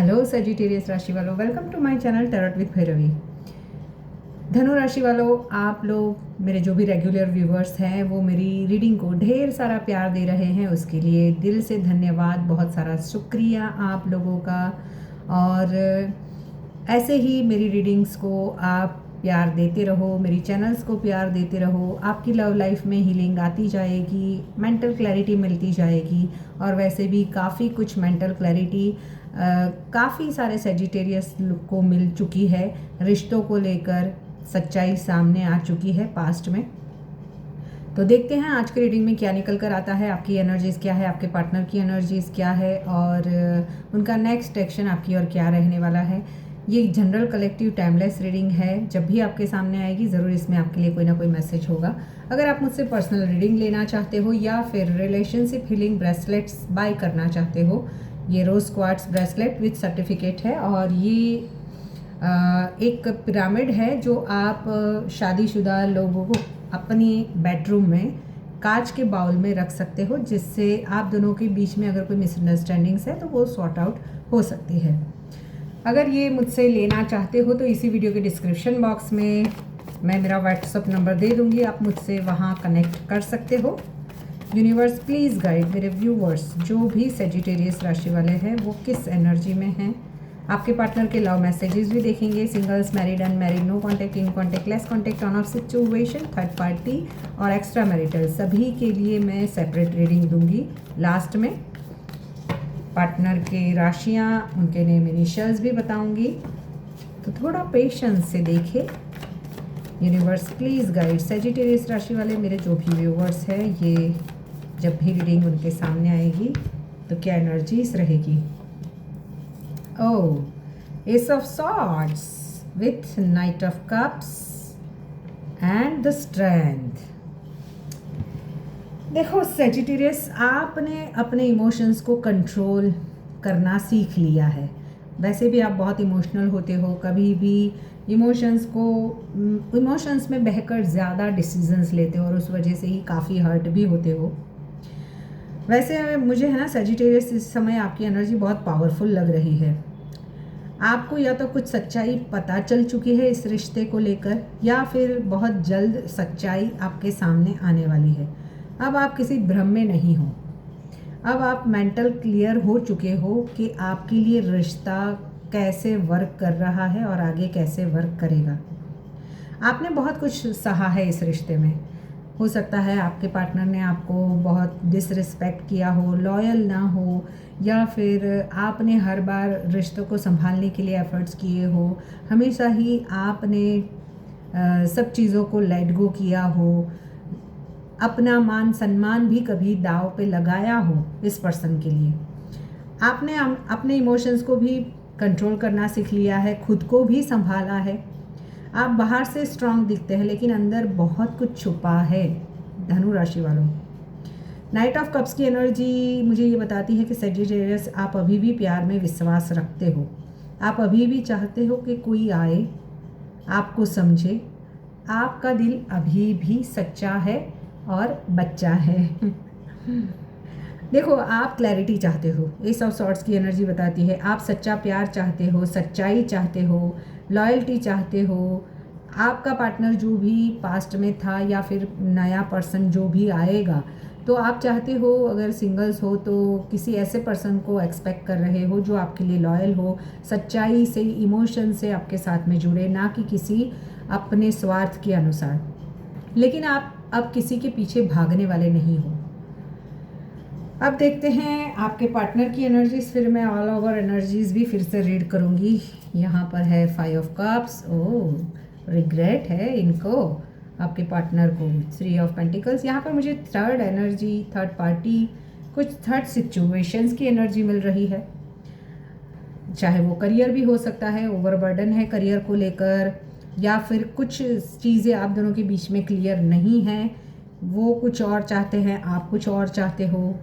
Hello Sagittarius राशि वालों, welcome to my channel tarot with Bhairavi. धनु राशि वालों, आप लोग मेरे जो भी रेगुलर व्यूवर्स हैं वो मेरी रीडिंग को ढेर सारा प्यार दे रहे हैं, उसके लिए दिल से धन्यवाद, बहुत सारा शुक्रिया आप लोगों का। और ऐसे ही मेरी रीडिंग्स को आप प्यार देते रहो, मेरी चैनल्स को प्यार देते रहो। आपकी लव लाइफ में हीलिंग आती जाएगी, मेंटल क्लैरिटी मिलती जाएगी। और वैसे भी काफ़ी कुछ मेंटल क्लैरिटी काफ़ी सारे सेजिटेरियस को मिल चुकी है, रिश्तों को लेकर सच्चाई सामने आ चुकी है पास्ट में। तो देखते हैं आज की रीडिंग में क्या निकल कर आता है, आपकी एनर्जीज़ क्या है, आपके पार्टनर की एनर्जीज़ क्या है और उनका नेक्स्ट एक्शन आपकी और क्या रहने वाला है। ये जनरल कलेक्टिव टाइमलेस रीडिंग है, जब भी आपके सामने आएगी ज़रूर इसमें आपके लिए कोई ना कोई मैसेज होगा। अगर आप मुझसे पर्सनल रीडिंग लेना चाहते हो या फिर रिलेशनशिप हीलिंग ब्रेसलेट्स बाय करना चाहते हो, ये रोज़ क्वार्ट्ज ब्रेसलेट विथ सर्टिफिकेट है और ये एक पिरामिड है जो आप शादीशुदा लोगों को अपनी बेडरूम में कांच के बाउल में रख सकते हो, जिससे आप दोनों के बीच में अगर कोई मिसअंडरस्टैंडिंग्स है तो वो सॉर्ट आउट हो सकती है। अगर ये मुझसे लेना चाहते हो तो इसी वीडियो के डिस्क्रिप्शन बॉक्स में मैं मेरा व्हाट्सअप नंबर दे दूँगी, आप मुझसे वहाँ कनेक्ट कर सकते हो। यूनिवर्स प्लीज़ गाइड मेरे व्यूवर्स जो भी सेजिटेरियस राशि वाले हैं वो किस एनर्जी में हैं। आपके पार्टनर के लव मैसेजेस भी देखेंगे, singles, married, unmarried, no contact, in contact, less contact, on off situation, third party और एक्स्ट्रा मैरिटल, सभी के लिए मैं सेपरेट रीडिंग दूंगी लास्ट में। पार्टनर के राशियाँ, उनके नेम इनिशियल्स भी बताऊंगी, तो थोड़ा पेशेंस से देखें। यूनिवर्स प्लीज़ गाइड सेजिटेरियस राशि वाले मेरे जो भी व्यूवर्स हैं, ये जब भी रीडिंग उनके सामने आएगी तो क्या एनर्जीज रहेगी। Oh, ace of swords with knight of cups and the strength. देखो सेजिटेरियस, आपने अपने इमोशंस को कंट्रोल करना सीख लिया है। वैसे भी आप बहुत इमोशनल होते हो, कभी भी इमोशंस में बहकर ज़्यादा डिसीजंस लेते हो और उस वजह से ही काफ़ी हर्ट भी होते हो। वैसे मुझे है ना सेजिटेरियस, इस समय आपकी एनर्जी बहुत पावरफुल लग रही है। आपको या तो कुछ सच्चाई पता चल चुकी है इस रिश्ते को लेकर, या फिर बहुत जल्द सच्चाई आपके सामने आने वाली है। अब आप किसी भ्रम में नहीं हो, अब आप मेंटल क्लियर हो चुके हो कि आपके लिए रिश्ता कैसे वर्क कर रहा है और आगे कैसे वर्क करेगा। आपने बहुत कुछ सहा है इस रिश्ते में। हो सकता है आपके पार्टनर ने आपको बहुत डिसरिस्पेक्ट किया हो, लॉयल ना हो, या फिर आपने हर बार रिश्तों को संभालने के लिए एफर्ट्स किए हो, हमेशा ही आपने सब चीज़ों को लेट गो किया हो, अपना मान सम्मान भी कभी दाव पे लगाया हो इस पर्सन के लिए। आपने अपने इमोशंस को भी कंट्रोल करना सीख लिया है, खुद को भी संभाला है। आप बाहर से स्ट्रांग दिखते हैं लेकिन अंदर बहुत कुछ छुपा है धनु राशि वालों। नाइट ऑफ कप्स की एनर्जी मुझे ये बताती है कि सेजिटेरियस, आप अभी भी प्यार में विश्वास रखते हो, आप अभी भी चाहते हो कि कोई आए, आपको समझे। आपका दिल अभी भी सच्चा है और बच्चा है। देखो, आप क्लैरिटी चाहते हो, एस ऑफ सॉर्ड्स की एनर्जी बताती है आप सच्चा प्यार चाहते हो, सच्चाई चाहते हो, लॉयल्टी चाहते हो। आपका पार्टनर जो भी पास्ट में था या फिर नया पर्सन जो भी आएगा, तो आप चाहते हो, अगर सिंगल्स हो तो किसी ऐसे पर्सन को एक्सपेक्ट कर रहे हो जो आपके लिए लॉयल हो, सच्चाई से, इमोशन से आपके साथ में जुड़े, ना कि किसी अपने स्वार्थ के अनुसार। लेकिन आप अब किसी के पीछे भागने वाले नहीं हो। अब देखते हैं आपके पार्टनर की एनर्जीज, फिर मैं ऑल ओवर एनर्जीज भी फिर से रीड करूंगी। यहाँ पर है 5 ऑफ कप्स, ओह रिग्रेट है इनको, आपके पार्टनर को 3 ऑफ पेंटिकल्स। यहाँ पर मुझे थर्ड एनर्जी, थर्ड पार्टी, कुछ थर्ड सिचुएशंस की एनर्जी मिल रही है। चाहे वो करियर भी हो सकता है, ओवरबर्डन है करियर को लेकर, या फिर कुछ चीज़ें आप दोनों के बीच में क्लियर नहीं हैं, वो कुछ और चाहते हैं, आप कुछ और चाहते हो।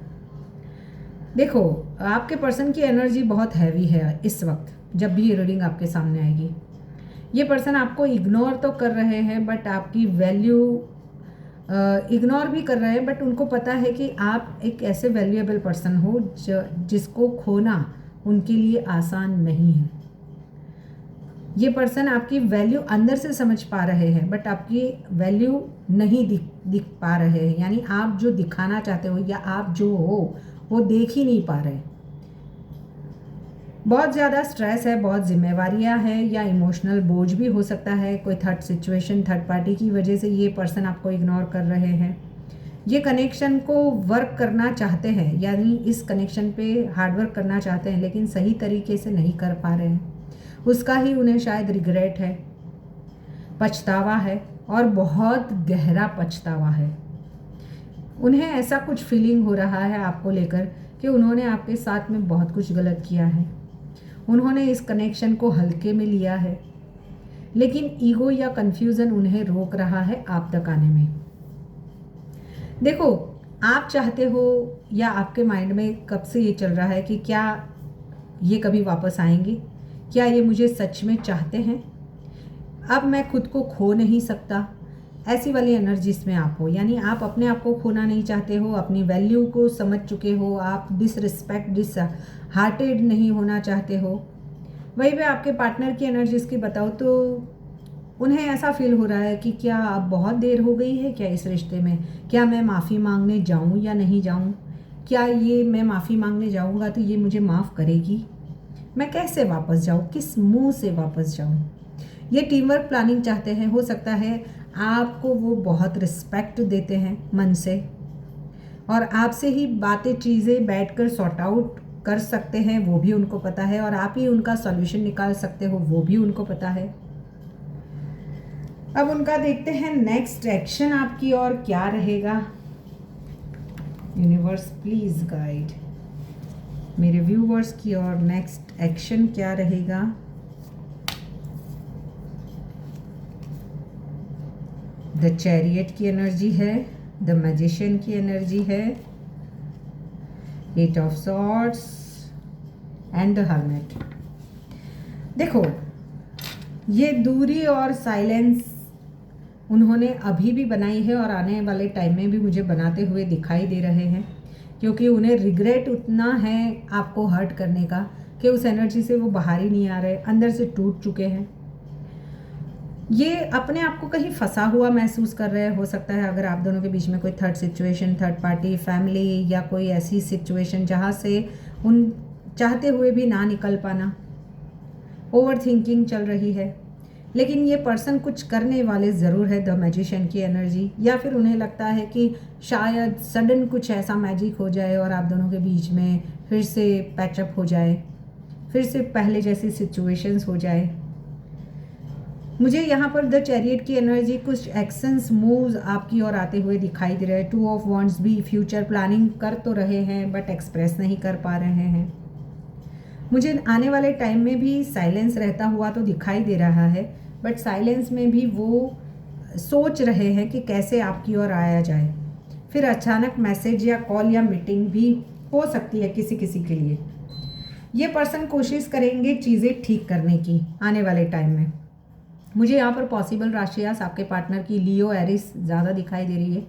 देखो, आपके पर्सन की एनर्जी बहुत हैवी है इस वक्त, जब भी ये रीडिंग आपके सामने आएगी। ये पर्सन आपको इग्नोर तो कर रहे हैं, बट आपकी वैल्यू इग्नोर भी कर रहे हैं, बट उनको पता है कि आप एक ऐसे वैल्यूएबल पर्सन हो जिसको खोना उनके लिए आसान नहीं है। ये पर्सन आपकी वैल्यू अंदर से समझ पा रहे हैं, बट आपकी वैल्यू नहीं दिख पा रहे हैं, यानी आप जो दिखाना चाहते हो या आप जो हो वो देख ही नहीं पा रहे। बहुत ज़्यादा स्ट्रेस है, बहुत जिम्मेवारियां हैं, या इमोशनल बोझ भी हो सकता है। कोई थर्ड पार्टी की वजह से ये पर्सन आपको इग्नोर कर रहे हैं। ये कनेक्शन को वर्क करना चाहते हैं, यानी इस कनेक्शन पे हार्ड वर्क करना चाहते हैं, लेकिन सही तरीके से नहीं कर पा रहे हैं। उसका ही उन्हें शायद रिग्रेट है, पछतावा है, और बहुत गहरा पछतावा है। उन्हें ऐसा कुछ फीलिंग हो रहा है आपको लेकर कि उन्होंने आपके साथ में बहुत कुछ गलत किया है। उन्होंने इस कनेक्शन को हल्के में लिया है, लेकिन ईगो या कंफ्यूजन उन्हें रोक रहा है आप तक आने में। देखो, आप चाहते हो या आपके माइंड में कब से ये चल रहा है कि क्या ये कभी वापस आएंगे, क्या ये मुझे सच में चाहते हैं, अब मैं खुद को खो नहीं सकता। ऐसी वाली एनर्जीज में आप हो, यानी आप अपने आप को खोना नहीं चाहते हो, अपनी वैल्यू को समझ चुके हो, आप डिस हार्टेड नहीं होना चाहते हो। वहीं पे आपके पार्टनर की एनर्जीज की बताओ तो उन्हें ऐसा फील हो रहा है कि क्या अब बहुत देर हो गई है क्या इस रिश्ते में, क्या मैं माफ़ी मांगने जाऊं या नहीं जाऊं, क्या ये मैं माफ़ी मांगने जाऊंगा तो ये मुझे माफ़ करेगी, मैं कैसे वापस जाऊं, किस मुंह से वापस जाऊं। ये टीम वर्क प्लानिंग चाहते हैं। हो सकता है आपको वो बहुत रिस्पेक्ट देते हैं मन से, और आपसे ही बातें चीज़ें बैठकर सॉर्ट आउट कर सकते हैं, वो भी उनको पता है, और आप ही उनका सॉल्यूशन निकाल सकते हो, वो भी उनको पता है। अब उनका देखते हैं नेक्स्ट एक्शन आपकी और क्या रहेगा। यूनिवर्स प्लीज गाइड मेरे व्यूवर्स की और नेक्स्ट एक्शन क्या रहेगा। द चैरियट की एनर्जी है, द मैजिशियन की एनर्जी है, eight of swords and the hermit. देखो, ये दूरी और साइलेंस उन्होंने अभी भी बनाई है और आने वाले टाइम में भी मुझे बनाते हुए दिखाई दे रहे हैं, क्योंकि उन्हें रिग्रेट उतना है आपको हर्ट करने का कि उस एनर्जी से वो बाहर ही नहीं आ रहे, अंदर से टूट चुके हैं। ये अपने आप को कहीं फंसा हुआ महसूस कर रहे हैं। हो सकता है अगर आप दोनों के बीच में कोई third situation, third party, family या कोई ऐसी सिचुएशन जहाँ से उन चाहते हुए भी ना निकल पाना, ओवर थिंकिंग चल रही है, लेकिन ये पर्सन कुछ करने वाले ज़रूर है, द मैजिशियन की एनर्जी। या फिर उन्हें लगता है कि शायद सडन कुछ ऐसा मैजिक हो जाए और आप दोनों के बीच में फिर से पैचअप हो जाए, फिर से पहले जैसी सिचुएशंस हो जाए। मुझे यहाँ पर द चैरियट की एनर्जी, कुछ एक्शंस, मूव्स आपकी ओर आते हुए दिखाई दे रहे हैं। टू ऑफ वॉन्ड्स भी फ्यूचर प्लानिंग कर तो रहे हैं बट एक्सप्रेस नहीं कर पा रहे हैं। मुझे आने वाले टाइम में भी साइलेंस रहता हुआ तो दिखाई दे रहा है, बट साइलेंस में भी वो सोच रहे हैं कि कैसे आपकी ओर आया जाए। फिर अचानक मैसेज या कॉल या मीटिंग भी हो सकती है किसी किसी के लिए। ये पर्सन कोशिश करेंगे चीज़ें ठीक करने की आने वाले टाइम में। मुझे यहाँ पर पॉसिबल राशियास आपके पार्टनर की लियो एरिस ज़्यादा दिखाई दे रही है।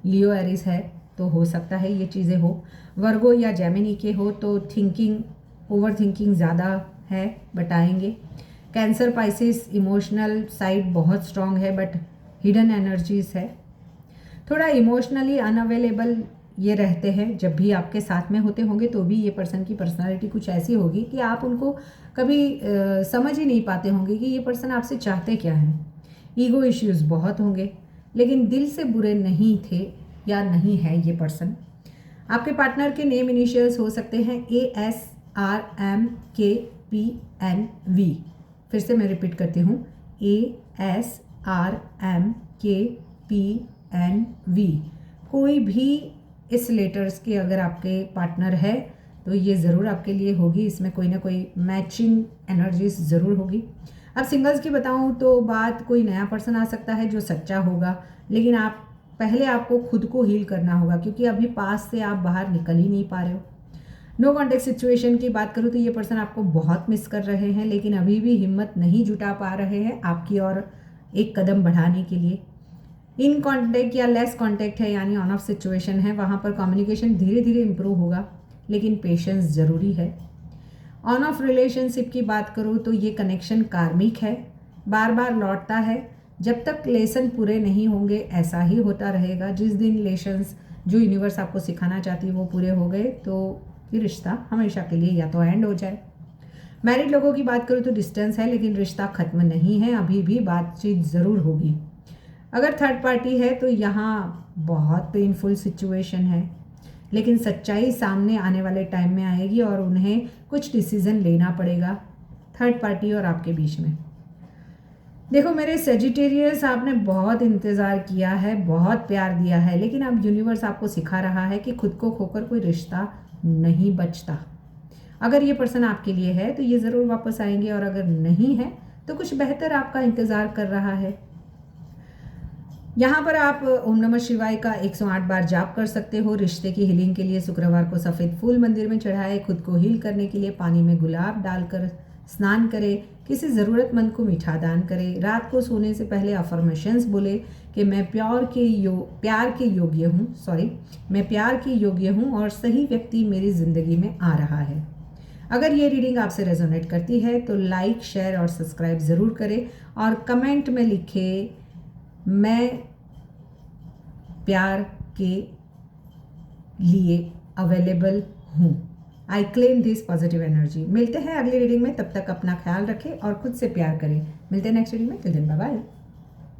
लियो एरिस है तो हो सकता है ये चीज़ें हो। वर्गो या जेमिनी के हो तो थिंकिंग, ओवर थिंकिंग ज़्यादा है, बताएंगे। कैंसर, पाइसिस, इमोशनल साइड बहुत स्ट्रांग है बट हिडन एनर्जीज है। थोड़ा इमोशनली अनअवेलेबल ये रहते हैं। जब भी आपके साथ में होते होंगे तो भी ये पर्सन की पर्सनालिटी कुछ ऐसी होगी कि आप उनको कभी समझ ही नहीं पाते होंगे कि ये पर्सन आपसे चाहते क्या हैं। ईगो इश्यूज बहुत होंगे, लेकिन दिल से बुरे नहीं थे या नहीं है ये पर्सन। आपके पार्टनर के नेम इनिशियल्स हो सकते हैं ASRMKPNV। फिर से मैं रिपीट करती हूँ, ASRMKPNV। कोई भी इस लेटर्स के अगर आपके पार्टनर है तो ये ज़रूर आपके लिए होगी। इसमें कोई ना कोई मैचिंग एनर्जीज ज़रूर होगी। अब सिंगल्स की बताऊँ तो बात, कोई नया पर्सन आ सकता है जो सच्चा होगा, लेकिन आप पहले आपको खुद को हील करना होगा, क्योंकि अभी पास से आप बाहर निकल ही नहीं पा रहे हो। नो कॉन्टेक्ट सिचुएशन की बात करूँ तो ये पर्सन आपको बहुत मिस कर रहे हैं, लेकिन अभी भी हिम्मत नहीं जुटा पा रहे हैं आपकी ओर एक कदम बढ़ाने के लिए। इन कॉन्टेक्ट या लेस कॉन्टेक्ट है, यानी ऑन ऑफ सिचुएशन है, वहाँ पर कम्युनिकेशन धीरे धीरे इम्प्रूव होगा, लेकिन पेशेंस ज़रूरी है। ऑन ऑफ रिलेशनशिप की बात करूँ तो ये कनेक्शन कार्मिक है, बार बार लौटता है। जब तक लेसन पूरे नहीं होंगे ऐसा ही होता रहेगा। जिस दिन लेसन्स जो यूनिवर्स आपको सिखाना चाहती है वो पूरे हो गए तो ये रिश्ता हमेशा के लिए या तो एंड हो जाए। मैरिड लोगों की बात करूँ तो डिस्टेंस है लेकिन रिश्ता ख़त्म नहीं है, अभी भी बातचीत ज़रूर होगी। अगर थर्ड पार्टी है तो यहाँ बहुत पेनफुल सिचुएशन है, लेकिन सच्चाई सामने आने वाले टाइम में आएगी और उन्हें कुछ डिसीज़न लेना पड़ेगा थर्ड पार्टी और आपके बीच में। देखो मेरे सेजिटेरियस, आपने बहुत इंतज़ार किया है, बहुत प्यार दिया है, लेकिन अब यूनिवर्स आपको सिखा रहा है कि खुद को खोकर कोई रिश्ता नहीं बचता। अगर ये पर्सन आपके लिए है तो ये ज़रूर वापस आएंगे, और अगर नहीं है तो कुछ बेहतर आपका इंतज़ार कर रहा है। यहाँ पर आप ओम नमः शिवाय का 108 बार जाप कर सकते हो। रिश्ते की हीलिंग के लिए शुक्रवार को सफ़ेद फूल मंदिर में चढ़ाए। खुद को हील करने के लिए पानी में गुलाब डालकर स्नान करें। किसी ज़रूरतमंद को मीठा दान करें। रात को सोने से पहले अफर्मेशंस बोले कि मैं प्यार के योग्य हूँ और सही व्यक्ति मेरी ज़िंदगी में आ रहा है। अगर ये रीडिंग आपसे रेजोनेट करती है तो लाइक, शेयर और सब्सक्राइब ज़रूर करें और कमेंट में लिखें मैं प्यार के लिए अवेलेबल हूँ। I claim this positive energy. मिलते हैं अगली रीडिंग में, तब तक अपना ख्याल रखें और खुद से प्यार करें। मिलते हैं नेक्स्ट रीडिंग में। Till then bye bye.